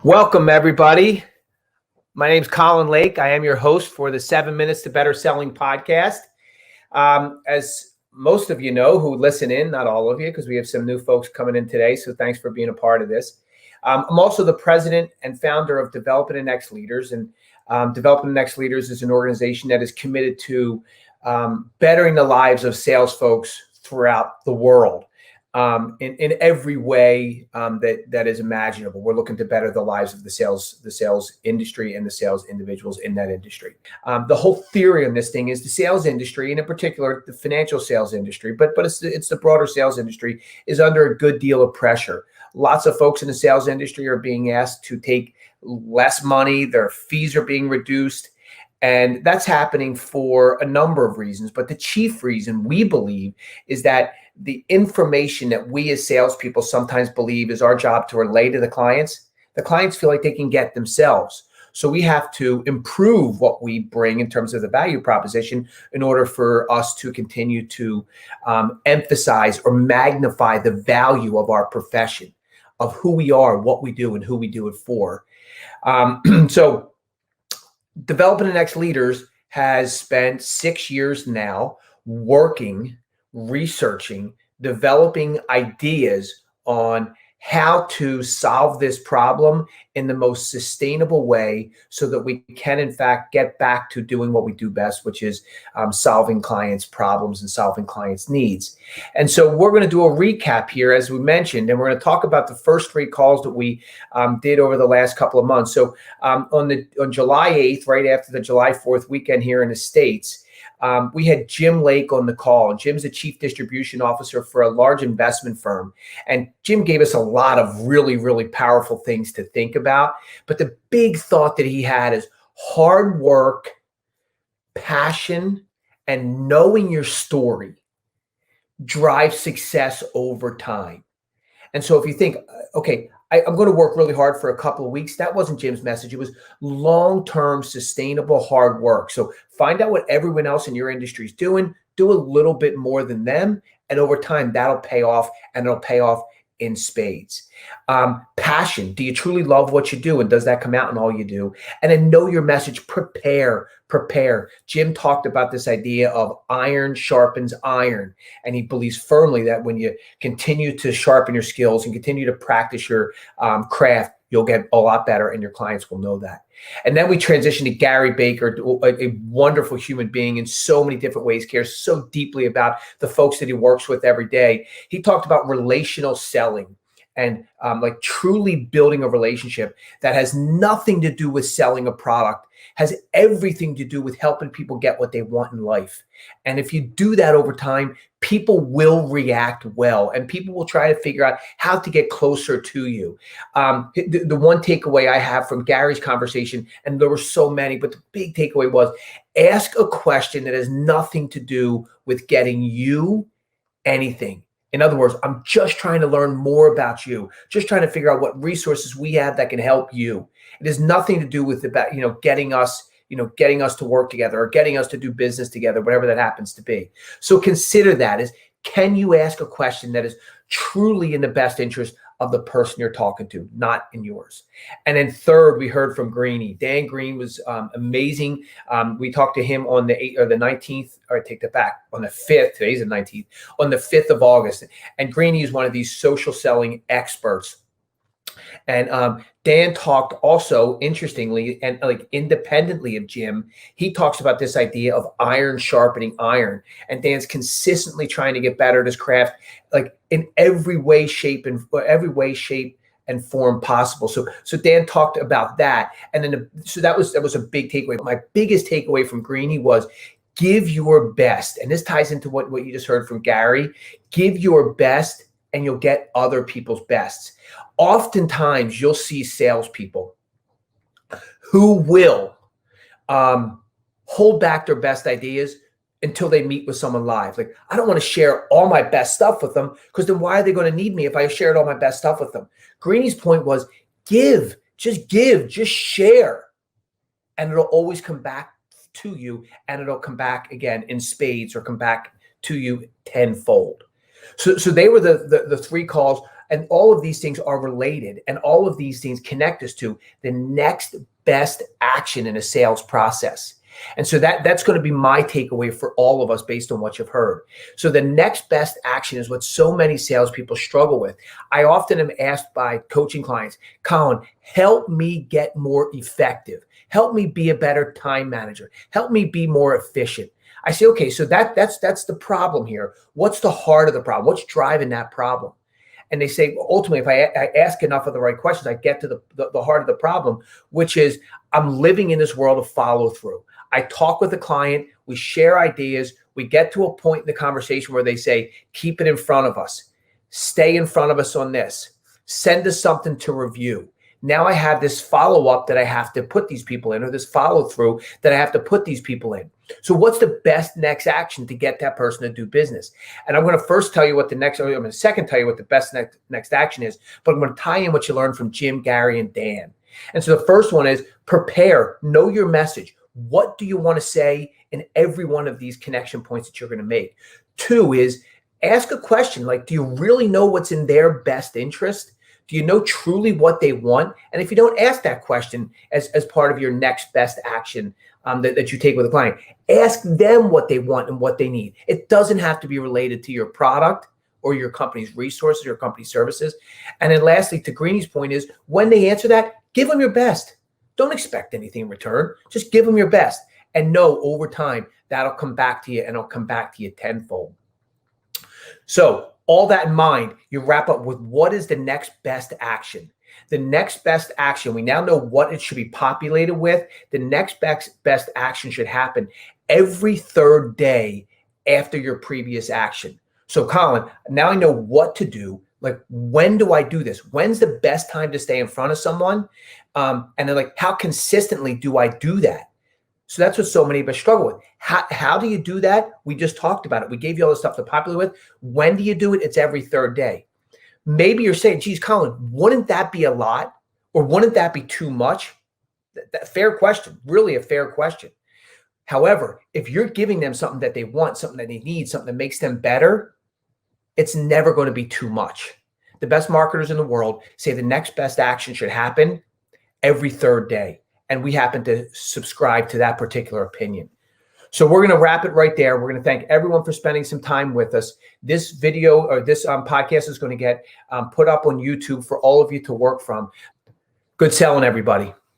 Welcome, everybody. My name's Colin Lake. I am your host for the 7 Minutes to Better Selling podcast. As most of you know who listen in, not all of you, because we have some new folks coming in today, so thanks for being a part of this. I'm also the president and founder of Developing the Next Leaders, and Developing the Next Leaders is an organization that is committed to bettering the lives of sales folks throughout the world. In every way that is imaginable. We're looking to better the lives of the sales industry and the sales individuals in that industry. The whole theory on this thing is the sales industry, and in particular the financial sales industry, but it's the broader sales industry, is under a good deal of pressure. Lots of folks in the sales industry are being asked to take less money. Their fees are being reduced. And that's happening for a number of reasons. But the chief reason, we believe, is that the information that we as salespeople sometimes believe is our job to relay to the clients feel like they can get themselves. So we have to improve what we bring in terms of the value proposition in order for us to continue to emphasize or magnify the value of our profession, of who we are, what we do, and who we do it for. So Developing the Next Leaders has spent 6 years now working, researching, developing ideas on how to solve this problem in the most sustainable way so that we can, in fact, get back to doing what we do best, which is solving clients' problems and solving clients' needs. And so we're going to do a recap here, as we mentioned, and we're going to talk about the first 3 calls that we did over the last couple of months. So on July 8th, right after the July 4th weekend here in the States, we had Jim Lake on the call. And Jim's the chief distribution officer for a large investment firm. And Jim gave us a lot of really, really powerful things to think about. But the big thought that he had is hard work, passion, and knowing your story drives success over time. And so if you think, okay, I'm going to work really hard for a couple of weeks. That wasn't Jim's message. It was long-term, sustainable hard work. So find out what everyone else in your industry is doing. Do a little bit more than them. And over time, that'll pay off, and it'll pay off in spades. Passion. Do you truly love what you do? And does that come out in all you do? And then know your message. Prepare. Jim talked about this idea of iron sharpens iron. And he believes firmly that when you continue to sharpen your skills and continue to practice your craft, you'll get a lot better, and your clients will know that. And then we transitioned to Gary Baker, a wonderful human being in so many different ways, cares so deeply about the folks that he works with every day. He talked about relational selling and like truly building a relationship that has nothing to do with selling a product, has everything to do with helping people get what they want in life. And if you do that over time, people will react well, and people will try to figure out how to get closer to you. The one takeaway I have from Gary's conversation, and there were so many, but the big takeaway was ask a question that has nothing to do with getting you anything. In other words, I'm just trying to learn more about you, just trying to figure out what resources we have that can help you. It has nothing to do with getting us to work together or getting us to do business together, whatever that happens to be. So consider that as, can you ask a question that is truly in the best interest of the person you're talking to, not in yours? And then third, we heard from Greeny. Dan Green was amazing. We talked to him on the 8th or the 19th, or I take that back, on the 5th. Today's the 19th, on the 5th of August. And Greeny is one of these social selling experts. And Dan talked also, interestingly, and like independently of Jim, he talks about this idea of iron sharpening iron. And Dan's consistently trying to get better at his craft, like in every way, shape, and form possible. So Dan talked about that. And then so that was a big takeaway. My biggest takeaway from Greeny was give your best. And this ties into what you just heard from Gary. Give your best, and you'll get other people's bests. Oftentimes, you'll see salespeople who will hold back their best ideas until they meet with someone live. Like, I don't want to share all my best stuff with them, because then why are they going to need me if I shared all my best stuff with them? Greeny's point was give, just share. And it'll always come back to you, and it'll come back again in spades, or come back to you tenfold. So they were the 3 calls. And all of these things are related, and all of these things connect us to the next best action in a sales process. And so that's going to be my takeaway for all of us based on what you've heard. So the next best action is what so many salespeople struggle with. I often am asked by coaching clients, Colin, help me get more effective. Help me be a better time manager. Help me be more efficient. I say, okay, so that's the problem here. What's the heart of the problem? What's driving that problem? And they say, ultimately, if I ask enough of the right questions, I get to the heart of the problem, which is I'm living in this world of follow through. I talk with the client, we share ideas, we get to a point in the conversation where they say, keep it in front of us, stay in front of us on this, send us something to review. Now I have this follow-up that I have to put these people in, or this follow-through that I have to put these people in. So what's the best next action to get that person to do business? And I'm going to first tell you what I'm going to second tell you what the best next action is, but I'm going to tie in what you learned from Jim, Gary, and Dan. And so the first one is prepare, know your message. What do you want to say in every one of these connection points that you're going to make? 2 is ask a question like, do you really know what's in their best interest? Do you know truly what they want? And if you don't ask that question as part of your next best action that you take with a client, ask them what they want and what they need. It doesn't have to be related to your product or your company's resources or your company's services. And then lastly, to Greeny's point is when they answer that, give them your best. Don't expect anything in return. Just give them your best. And know over time, that'll come back to you, and it'll come back to you tenfold. So all that in mind, you wrap up with what is the next best action? The next best action, we now know what it should be populated with. The next best action should happen every 3rd day after your previous action. So Colin, now I know what to do. Like, when do I do this? When's the best time to stay in front of someone? And then like, how consistently do I do that? So that's what so many of us struggle with. How do you do that? We just talked about it. We gave you all the stuff to populate with. When do you do it? It's every 3rd day. Maybe you're saying, geez, Colin, wouldn't that be a lot? Or wouldn't that be too much? Fair question, really a fair question. However, if you're giving them something that they want, something that they need, something that makes them better, it's never going to be too much. The best marketers in the world say the next best action should happen every 3rd day. And we happen to subscribe to that particular opinion. So we're going to wrap it right there. We're going to thank everyone for spending some time with us. This video or this podcast is going to get put up on YouTube for all of you to work from. Good selling, everybody.